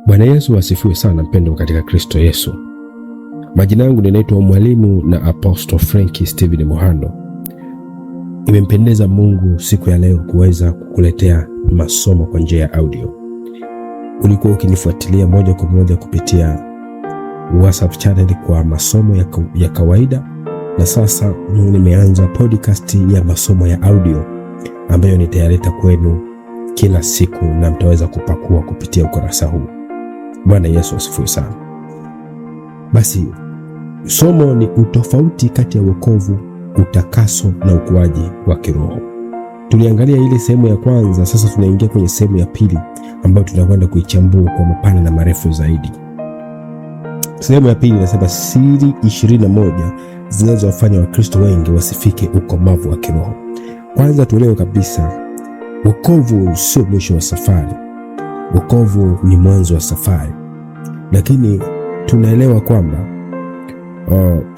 Bwana Yesu asifiwe sana, mpendo katika Kristo Yesu. Majina yangu ninaitwa Mwalimu na Apostle Frankie Steven Muhando. Imempendeza Mungu siku ya leo kuweza kukuletea masomo kwa njia ya audio. Ulikuwa ukinifuatilia moja kwa moja kupitia WhatsApp channel kwa masomo ya kawaida, na sasa nimeanza podcast ya masomo ya audio ambayo nitayaleta kwenu kila siku na mtaweza kupakua kupitia ukurasa huu. Bwana Yesu asifiwe sana. Basi somo ni utofauti kati ya wokovu, utakaso na ukuaji wa kiroho. Tuliangalia ile sehemu ya kwanza, sasa tunaingia kwenye sehemu ya pili ambayo tunakwenda kuichambua kwa mapana na marefu zaidi. Sehemu ya pili inasema siri 21 zinazowafanya Wakristo wengi wasifike ukomavu wa kiroho. Kwanza tuelewe kabisa, wokovu sio mwisho wa safari. Wokovu ni mwanzo wa safari. Lakini tunaelewa kwamba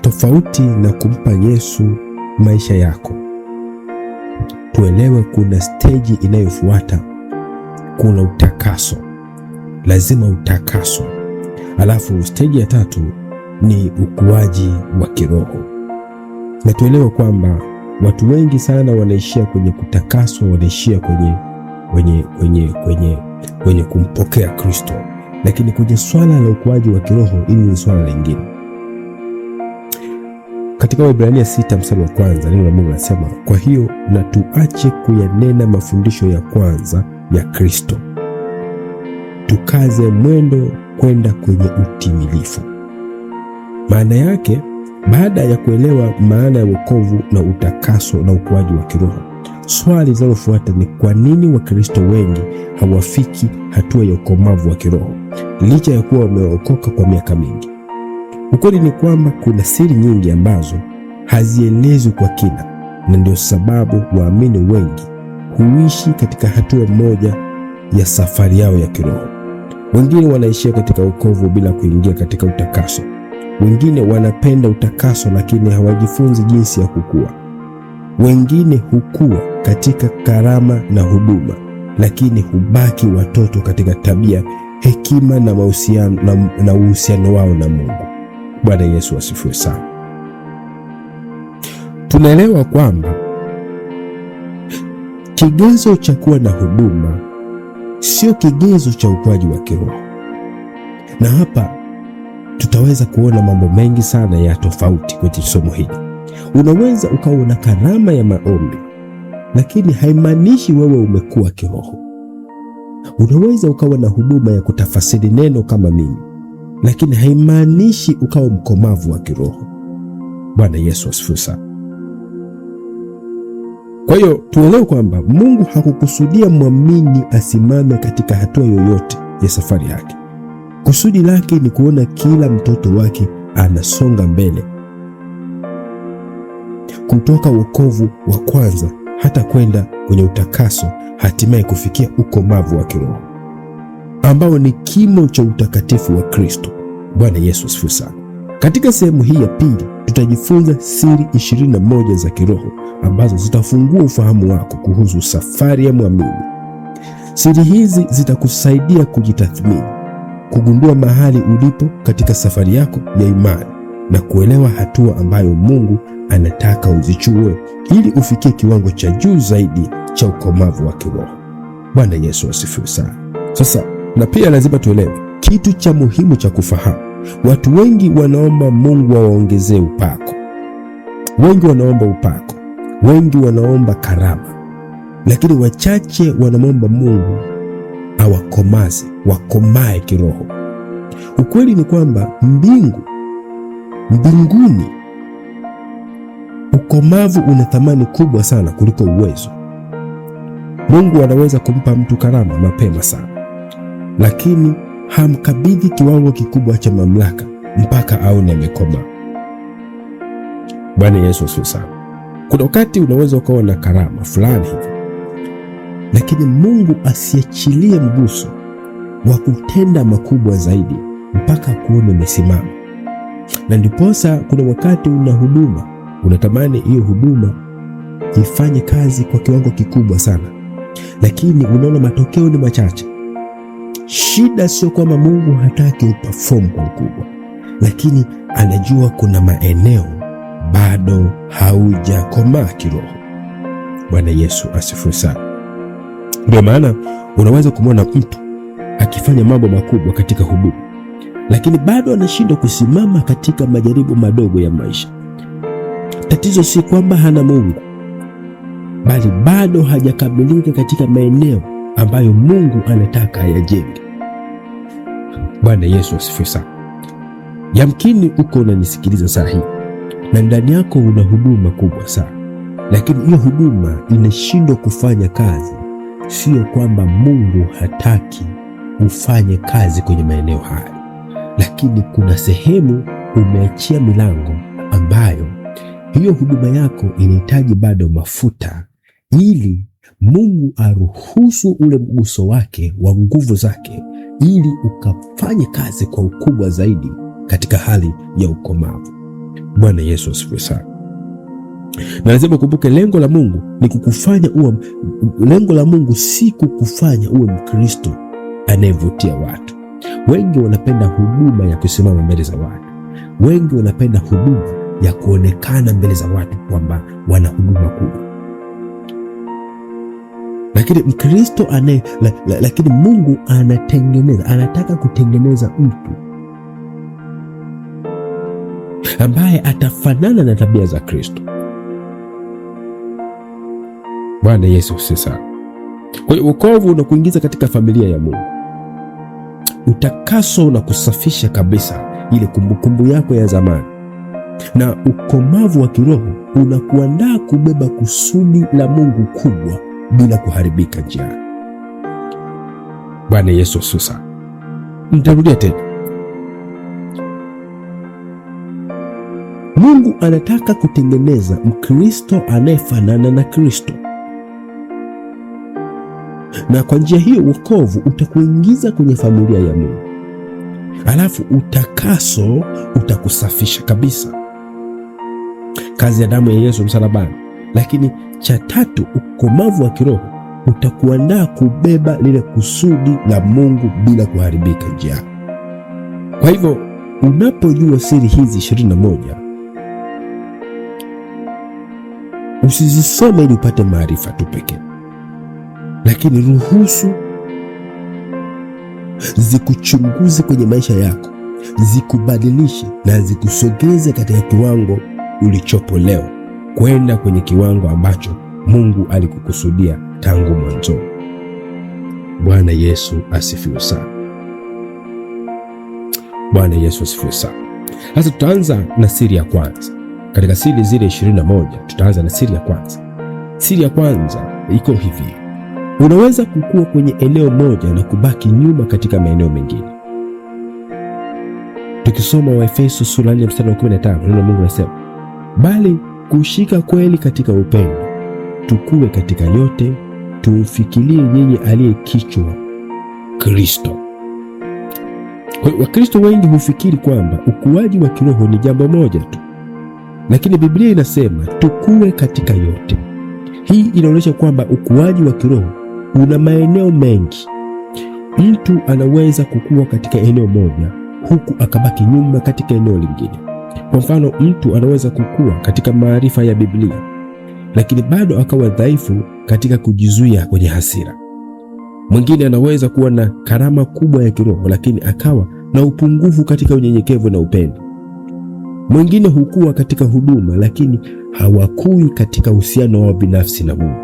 tofauti na kumpa Yesu maisha yako, tuelewe kuna stage inayofuata. Kuna utakaso, lazima utakaswe. Alafu stage ya tatu ni ukuaji wa kiroho. Na tuelewe kwamba watu wengi sana wanaishia kwenye kutakaswa, wanaishia kwenye kumpokea Kristo, lakini kwenye swala la ukuaji wa kiroho ili ni swala lingine. Katika Waebrania 6 mstari wa kwanza neno la Mungu linasema, kwa hiyo na tuache kuyanena mafundisho ya kwanza ya Kristo, tukaze mwendo kwenda kwenye utimilifu. Maana yake, baada ya kuelewa maana ya wokovu na utakaso na ukuaji wa kiroho, swali linalofuata ni kwa nini Wakristo wengi hawafiki hatua ya ukomavu wa kiroho licha ya kuwa wameokoka kwa miaka mingi? Ukweli ni kwamba kuna siri nyingi ambazo hazielezwi kwa kina, na ndio sababu waamini wengi huishi katika hatua moja ya safari yao ya kiroho. Wengine wanaishia katika wokovu bila kuingia katika utakaso. Wengine wanapenda utakaso lakini hawajifunzi jinsi ya kukua. Wengine hukua katika karama na huduma lakini hubaki watoto katika tabia, hekima na mahusiano na uhusiano wao na Mungu. Bwana Yesu asifiwe sana. Tunaelewa kwamba kigezo cha kuwa na huduma sio kigezo cha ukuaji wa kiroho. Na hapa tutaweza kuona mambo mengi sana ya tofauti kwenye somo hili. Unaweza ukawa na karama ya maombi, lakini haimaanishi wewe umekuwa kiroho. Unaweza ukawa na huduma ya kutafasiri neno kama mimi, lakini haimaanishi ukawa mkomavu wa kiroho. Bwana Yesu asifiwe sana. Kwa hiyo tuelewe kwamba Mungu hakukusudia mwamini asimame katika hatua yoyote ya safari yake. Kusudi lake ni kuona kila mtoto wake anasonga mbele kutoka wokovu wa kwanza hata kwenda kwenye utakaso, hatimaye kufikia ukomavu wa kiroho ambao ni kimo cha utakatifu wa Kristo. Bwana Yesu asifiwe sana. Katika sehemu hii ya pili tutajifunza siri 21 za kiroho ambazo zitafungua ufahamu wako kuhusu safari ya mwamini. Siri hizi zitakusaidia kujitathmini, kugundua mahali ulipo katika safari yako ya imani na kuelewa hatua ambayo Mungu anataka uzichukue ili ufikie kiwango cha juu zaidi cha ukomavu wa kiroho. Bwana Yesu asifiwe sana. Sasa na pia lazima tuelewe kitu cha muhimu cha kufahamu. Watu wengi wanaomba Mungu awaongezee upako. Wengi wanaomba upako, wengi wanaomba karama, lakini wachache wanamwomba Mungu awakomaze, wakomae kiroho. Ukweli ni kwamba mbinguni ukomavu una thamani kubwa sana kuliko uwezo. Mungu anaweza kumpa mtu karama mapema sana, lakini hamkabidhi kiwango kikubwa cha mamlaka mpaka aone amekomaa. Bwana Yesu asifiwe sana. Kuna wakati unaweza ukawa na karama fulani hivi, lakini Mungu asiachilie mguso wa kutenda makubwa zaidi mpaka kuone umesimama. Na ndiposa kuna wakati una huduma, unatamani hiyo huduma ifanye kazi kwa kiwango kikubwa sana, lakini unaona matokeo ni machache. Shida sio kwamba Mungu hataki uperform kwa ukubwa, lakini anajua kuna maeneo bado haujakomaa kiroho. Bwana Yesu asifiwe sana. Ndio maana unaweza kumwona mtu akifanya mambo makubwa katika huduma, lakini bado anashindwa kusimama katika majaribu madogo ya maisha. Tatizo si kwamba hana Mungu, bali bado hajakamilika katika maeneo ambayo Mungu anataka ayajenge. Bwana Yesu asifiwe sana. Yamkini uko unanisikiliza saa hii na ndani yako una huduma kubwa sana, lakini hiyo huduma inashindwa kufanya kazi. Sio kwamba Mungu hataki ufanye kazi kwenye maeneo haya, lakini kuna sehemu umeachia milango ambayo hiyo huduma yako inahitaji bado mafuta, ili Mungu aruhusu ule mguso wake wa nguvu zake, ili ukafanye kazi kwa ukubwa zaidi katika hali ya ukomavu. Bwana Yesu asifiwe sana. Na lazima ukumbuke lengo la Mungu ni kukufanya lengo la Mungu si kukufanya uwe Mkristo anayevutia watu. Wengi wanapenda huduma ya kusimama mbele za watu. Wengi wanapenda huduma ya kuonekana mbele za watu kwamba wana huduma kubwa. Lakini Mkristo lakini Mungu anataka kutengeneza mtu ambaye atafanana na tabia za Kristo. Bwana Yesu sasa. Kwa hiyo wokovu unakuingiza katika familia ya Mungu. Utakaso unakusafisha kabisa ile kumbukumbu yako ya zamani, na ukomavu wa kiroho unakuandaa kubeba kusudi la Mungu kubwa bila kuharibika njiani. Bwana Yesu sasa. Nitarudia tena. Mungu anataka kutengeneza Mkristo anayefanana na Kristo. Na kwa njia hiyo wokovu utakuingiza kwenye familia ya Mungu. Alafu utakaso utakusafisha kabisa. Kazi ya damu ya Yesu msalabani. Lakini cha tatu, ukomavu wa kiroho utakuandaa kubeba lile kusudi la Mungu bila kuharibika njiani. Kwa hivyo unapojua siri hizi 21, usizisome ili upate maarifa tu pekee, lakini ruhusu zikuchunguze kwenye maisha yako, zikubadilishe na zikusogeze katika kiwango ulichopo leo kwenda kwenye kiwango ambacho Mungu alikukusudia tangu mwanzo. Bwana Yesu asifiwe sana. Bwana Yesu asifiwe sana. Sasa tutaanza na siri ya kwanza. Katika siri zile 21 tutaanza na siri ya kwanza. Siri ya kwanza iko hivi: unaweza kukua kwenye eneo moja na kubaki nyuma katika maeneo mengine. Tukisoma Waefeso sura 4 mstari wa 15, neno la Mungu linasema, bali kushika kweli katika upendo, tukue katika yote, tufikirie yeye aliye kichwa, Kristo. Kwa hiyo Wakristo wengi hufikiri kwamba ukuaji wa kiroho ni jambo moja tu, lakini Biblia inasema tukue katika yote. Hii inaonyesha kwamba ukuaji wa kiroho una maeneo mengi. Mtu anaweza kukua katika eneo moja huku akabaki nyuma katika eneo lingine. Kwa mfano, mtu anaweza kukua katika maarifa ya Biblia, lakini bado akawa dhaifu katika kujizuia kwenye hasira. Mwingine anaweza kuwa na karama kubwa ya kiroho, lakini akawa na upungufu katika unyenyekevu na upendo. Mwingine hukua katika huduma, lakini hawakui katika uhusiano wao binafsi na Mungu.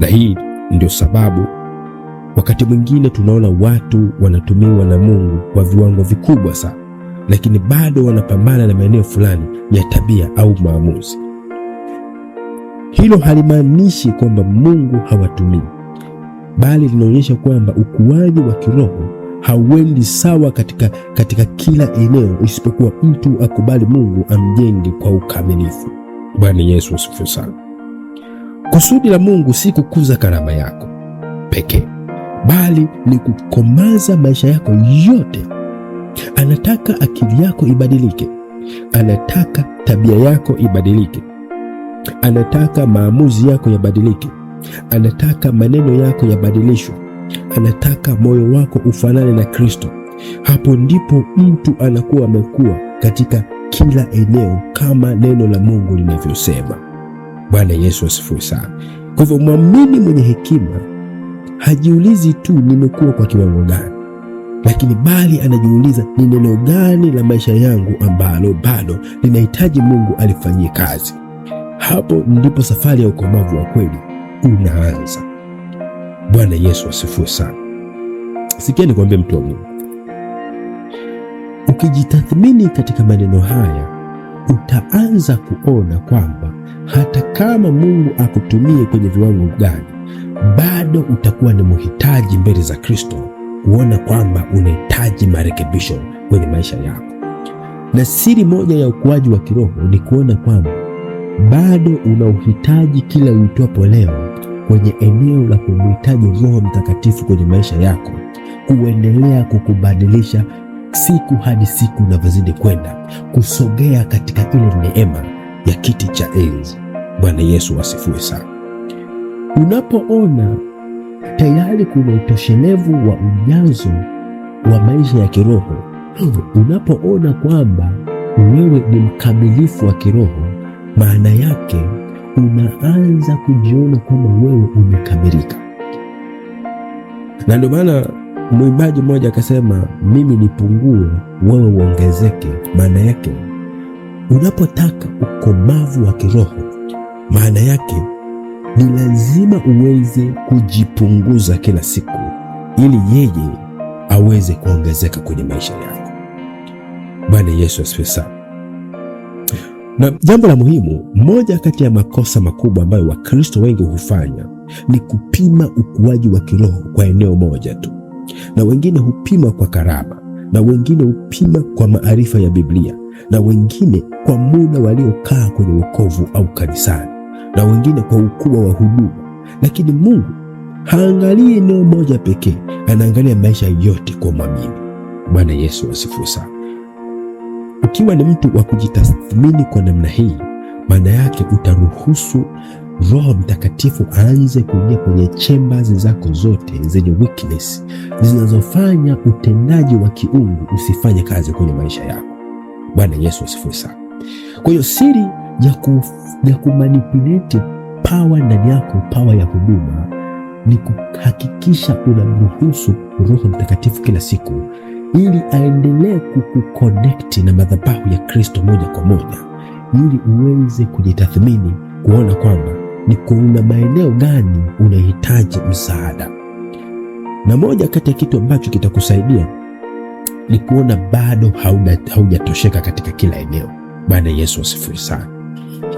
Na hii ndio sababu wakati mwingine tunaona watu wanatumiwa na Mungu kwa viwango vikubwa sana, lakini bado wanapambana na maeneo fulani ya tabia au maamuzi. Hilo halimaanishi kwamba Mungu hawatumii, bali linaonyesha kwamba ukuaji wa kiroho hauendi sawa katika kila eneo, isipokuwa mtu akubali Mungu amjenge kwa ukamilifu. Bwana Yesu asifiwe sana. Kusudi la Mungu si kukuza karama yako pekee, bali ni kukomaza maisha yako yote. Anataka akili yako ibadilike, anataka tabia yako ibadilike, anataka maamuzi yako yabadilike, anataka maneno yako yabadilishwe, Anataka moyo wako ufanane na Kristo. Hapo ndipo mtu anakuwa amekuwa katika kila eneo kama neno la Mungu linavyosema. Bwana Yesu asifiwe sana. Kwa hivyo mwamini mwenye hekima hajiulizi tu nimekuwa kwa kiwango gani, lakini bali anajiuliza ni neno gani la maisha yangu ambalo bado linahitaji Mungu alifanyie kazi. Hapo ndipo safari ya ukomavu wa kweli unaanza. Bwana Yesu asifiwe sana. Sikia nikwambie mtu wa Mungu, ukijitathmini katika maneno haya, utaanza kuona kwamba hata kama Mungu akutumie kwenye viwango gani, bado utakuwa ni mhitaji mbele za Kristo, kuona kwamba unahitaji marekebisho kwenye maisha yako. Na siri moja ya ukuaji wa kiroho ni kuona kwamba bado unauhitaji kila uitwapo leo kwenye eneo la kumhitaji Roho Mtakatifu kwenye maisha yako, kuendelea kukubadilisha siku hadi siku unavyozidi kwenda kusogea katika ile neema ya kiti cha enzi. Bwana Yesu asifiwe sana. Unapoona tayari kuna utoshelevu wa ujazo wa maisha ya kiroho, unapoona kwamba wewe ni mkamilifu wa kiroho, maana yake unaanza kujiona kwamba wewe umekamilika. Na ndio maana mwimbaji mmoja akasema, mimi nipungue, wewe uongezeke. Maana yake unapotaka ukomavu wa kiroho, maana yake ni lazima uweze kujipunguza kila siku ili yeye aweze kuongezeka kwenye maisha yako. Bwana Yesu asifiwe sana. Na jambo la muhimu, moja kati ya makosa makubwa ambayo Wakristo wengi hufanya ni kupima ukuaji wa kiroho kwa eneo moja tu. Na wengine hupima kwa karama, na wengine hupima kwa maarifa ya Biblia, na wengine kwa muda waliokaa kwenye wokovu au kanisani, na wengine kwa ukubwa wa huduma. Lakini Mungu haangalii eneo moja pekee, anaangalia maisha yote kwa mwamini. Bwana Yesu asifiwe sana. Ukiwa ni mtu wa kujitathmini kwa namna hii, maana yake utaruhusu Roho Mtakatifu aanze kuingia kwenye chambers zako zote zenye weakness zinazofanya utendaji wa kiungu usifanye kazi kwenye maisha yako. Bwana Yesu asifiwe sana. Kwa hiyo siri ya kumanipulate power ndani yako, power ya huduma, ni kuhakikisha unamruhusu Roho Mtakatifu kila siku ili aendelee kukuconnect na madhabahu ya Kristo moja kwa moja, ili uweze kujitathmini, kuona kwamba ni kuna maeneo gani unahitaji msaada. Na moja kati ya kitu ambacho kitakusaidia ni kuona bado haujatosheka katika kila eneo. Bwana Yesu asifiwe sana.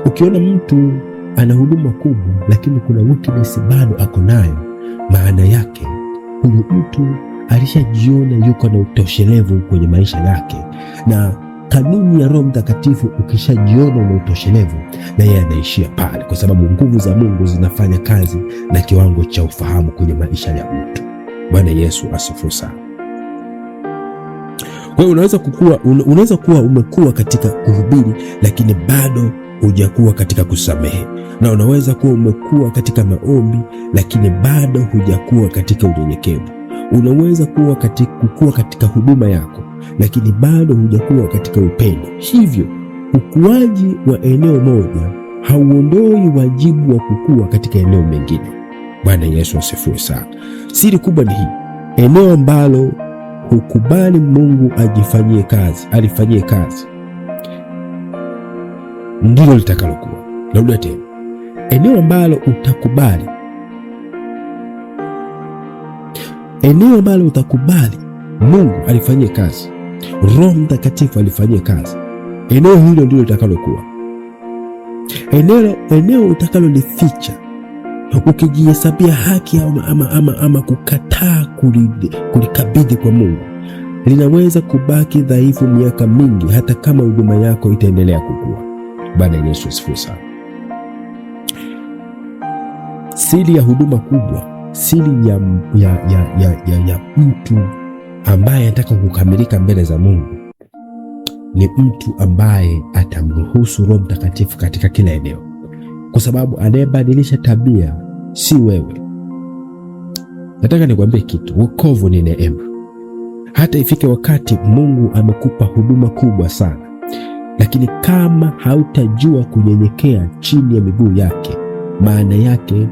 Ukiona mtu ana huduma kubwa lakini kuna weakness bado ako nayo, maana yake huyu mtu alishajiona yuko na utoshelevu kwenye maisha yake. Na kanuni ya Roho Mtakatifu, ukishajiona una utoshelevu, na yeye anaishia pale, kwa sababu nguvu za Mungu zinafanya kazi na kiwango cha ufahamu kwenye maisha ya mtu. Bwana Yesu asifiwe sana. Kwa hiyo unaweza kuwa umekuwa katika kuhubiri lakini bado hujakuwa katika kusamehe, na unaweza kuwa umekuwa katika maombi lakini bado hujakuwa katika unyenyekevu. Unaweza kuwa katika huduma yako lakini bado hujakuwa katika upendo. Hivyo ukuaji wa eneo moja hauondoi wajibu wa kukua katika eneo mengine. Bwana Yesu asifiwe sana. Siri kubwa ni hii: eneo ambalo hukubali Mungu alifanyie kazi ndilo litakalokuwa. Narudia tena, eneo ambalo utakubali Mungu alifanyie kazi, Roho Mtakatifu alifanyie kazi, eneo hilo ndilo litakalokuwa. Eneo utakalolificha, ukijihesabia haki ama kukataa kulikabidhi kwa Mungu, linaweza kubaki dhaifu miaka mingi, hata kama huduma yako itaendelea kukua. Bwana Yesu asifiwe sana. Siri ya huduma kubwa, siri ya mtu ambaye anataka kukamilika mbele za Mungu, ni mtu ambaye atamruhusu Roho Mtakatifu katika kila eneo, kwa sababu anayebadilisha tabia si wewe. Nataka nikwambie kitu, wokovu ni neema. Hata ifike wakati Mungu amekupa huduma kubwa sana, lakini kama hautajua kunyenyekea chini ya miguu yake, maana yake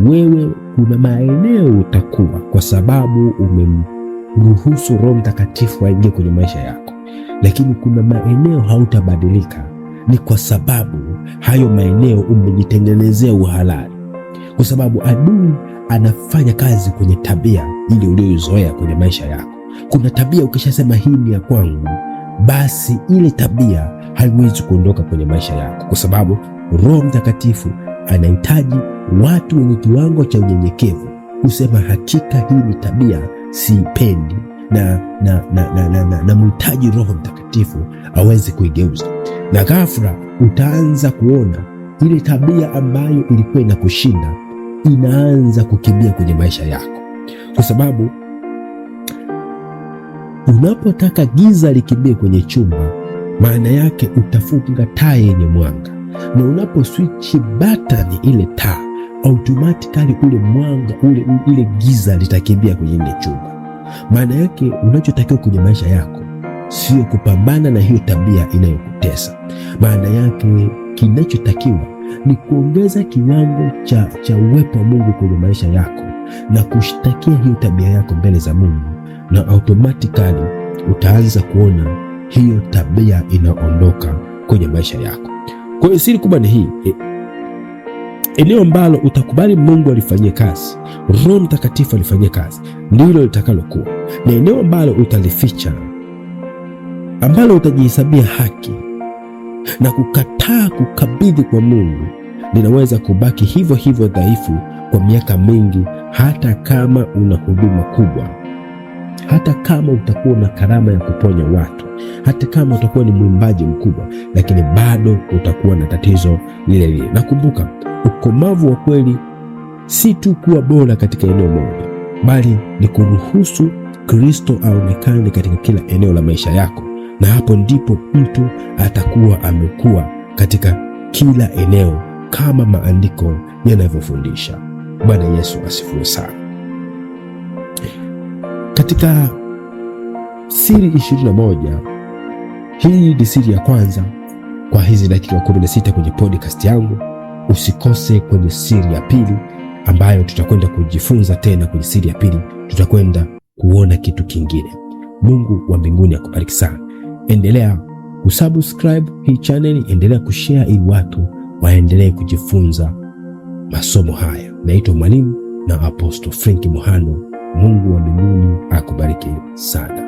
wewe kuna maeneo utakuwa, kwa sababu umemruhusu Roho Mtakatifu aingie kwenye maisha yako, lakini kuna maeneo hautabadilika. Ni kwa sababu hayo maeneo umejitengenezea uhalali, kwa sababu adui anafanya kazi kwenye tabia ile uliyoizoea kwenye maisha yako. Kuna tabia ukishasema hii ni ya kwangu, basi ile tabia haiwezi kuondoka kwenye maisha yako, kwa sababu Roho Mtakatifu anahitaji watu wenye kiwango cha unyenyekevu kusema hakika hii ni tabia siipendi, na mhitaji Roho Mtakatifu aweze kuigeuza. Na ghafla utaanza kuona ile tabia ambayo ilikuwa inakushinda inaanza kukimbia kwenye maisha yako, kwa sababu unapotaka giza likimbie kwenye chumba, maana yake utafunga taa yenye mwanga, na unapo switch button ile taa, automatically ule mwanga ile giza litakimbia kwenye ile chumba. Maana yake unachotakiwa kwenye maisha yako sio kupambana na hiyo tabia inayokutesa. Maana yake kinachotakiwa ni kuongeza kiwango cha uwepo wa Mungu kwenye maisha yako na kushtakia hiyo tabia yako mbele za Mungu, na automatically utaanza kuona hiyo tabia inaondoka kwenye maisha yako. Kwa hiyo siri kubwa ni hii, eneo ambalo utakubali Mungu alifanyie kazi, Roho Mtakatifu alifanyie kazi, ndilo litakalokuwa. Na eneo ambalo utalificha, ambalo utajihesabia haki na kukataa kukabidhi kwa Mungu, linaweza kubaki hivyo hivyo dhaifu kwa miaka mingi, hata kama una huduma kubwa, hata kama utakuwa na karama ya kuponya watu, hata kama utakuwa ni mwimbaji mkubwa, lakini bado utakuwa na tatizo lile lile. Nakumbuka, ukomavu wa kweli si tu kuwa bora katika eneo moja, bali ni kuruhusu Kristo aonekane katika kila eneo la maisha yako, na hapo ndipo mtu atakuwa amekuwa katika kila eneo kama maandiko yanavyofundisha. Bwana Yesu asifiwe sana. Katika siri 21, hii ni siri ya kwanza kwa hizi dakika 16 kwenye podcast yangu. Usikose kwenye siri ya pili, ambayo tutakwenda kujifunza tena. Kwenye siri ya pili tutakwenda kuona kitu kingine. Mungu wa mbinguni akubariki sana. Endelea kusubscribe hii channel, endelea kushare ili watu waendelee kujifunza masomo haya. Naitwa Mwalimu na Apostle Frank Muhando. Mungu wa mbinguni akubariki sana.